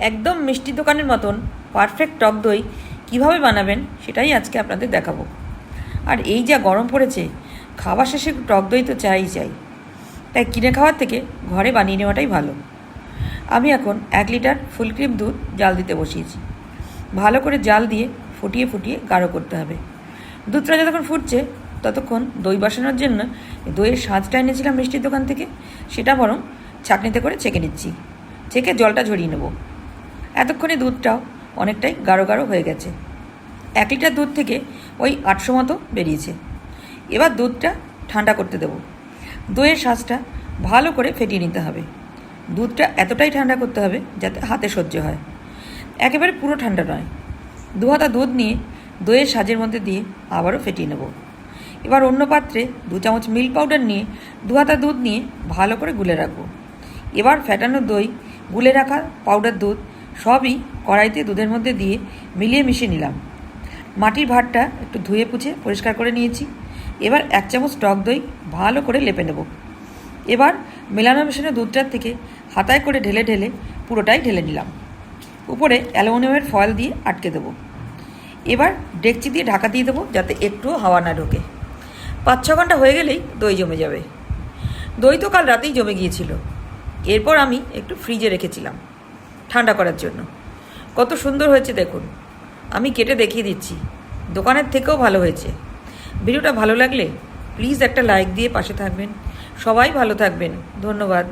একদম মিষ্টি দোকানের মতন পারফেক্ট টক দই কীভাবে বানাবেন সেটাই আজকে আপনাদের দেখাবো। আর এই যা গরম পড়েছে, খাওয়া শেষে টক দই তো চাই, তাই কিনে খাওয়ার থেকে ঘরে বানিয়ে নেওয়াটাই ভালো। আমি এখন 1 লিটার ফুল ক্রিম দুধ জাল দিতে বসিয়েছি। ভালো করে জাল দিয়ে ফুটিয়ে ফুটিয়ে গাঢ় করতে হবে। দুধটা যতক্ষণ ফুটছে ততক্ষণ দই বসানোর জন্য দইয়ের সাজটা এনেছিলাম মিষ্টির দোকান থেকে, সেটা বরং ছাঁকনিতে করে ছেঁকে নিচ্ছি। ছেঁকে জলটা ঝরিয়ে নেব। এতক্ষণে দুধটাও অনেকটাই গাঢ় গাঢ় হয়ে গেছে। 1 লিটার দুধ থেকে ওই 800 মতো বেরিয়েছে। এবার দুধটা ঠান্ডা করতে দেব। দইয়ের সাজটা ভালো করে ফেটিয়ে নিতে হবে। দুধটা এতটাই ঠান্ডা করতে হবে যাতে হাতে সহ্য হয়, একেবারে পুরো ঠান্ডা নয়। 2 হাতা দুধ নিয়ে দইয়ের সাজের মধ্যে দিয়ে আবারও ফেটিয়ে নেব। এবার অন্য পাত্রে 2 চামচ মিল্ক পাউডার নিয়ে 2 হাতা দুধ নিয়ে ভালো করে গুলে রাখবো। এবার ফেটানো দই, গুলে রাখা পাউডার দুধ সবই কড়াইতে দুধের মধ্যে দিয়ে মিলিয়ে মিশিয়ে নিলাম। মাটির ভাঁড়টা একটু ধুয়ে পুছে পরিষ্কার করে নিয়েছি। এবার 1 চামচ টক দই ভালো করে লেপে নেব। এবার মেলানো মেশানো দুধটার থেকে হাতায় করে ঢেলে ঢেলে পুরোটাই ঢেলে নিলাম। উপরে অ্যালুমিনিয়ামের ফয়েল দিয়ে আটকে দেবো। এবার ডেকচি দিয়ে ঢাকা দিয়ে দেবো যাতে একটুও হাওয়া না ঢোকে। 5-6 ঘন্টা হয়ে গেলেই দই জমে যাবে। দই তো কাল রাতেই জমে গিয়েছিল। এরপর আমি একটু ফ্রিজে রেখেছিলাম ঠান্ডা করার জন্য। কত সুন্দর হয়েছে দেখুন। আমি কেটে দেখিয়ে দিচ্ছি, দোকানের থেকেও ভালো হয়েছে। ভিডিওটা ভালো লাগলে প্লিজ একটা লাইক দিয়ে পাশে থাকবেন। সবাই ভালো থাকবেন। ধন্যবাদ।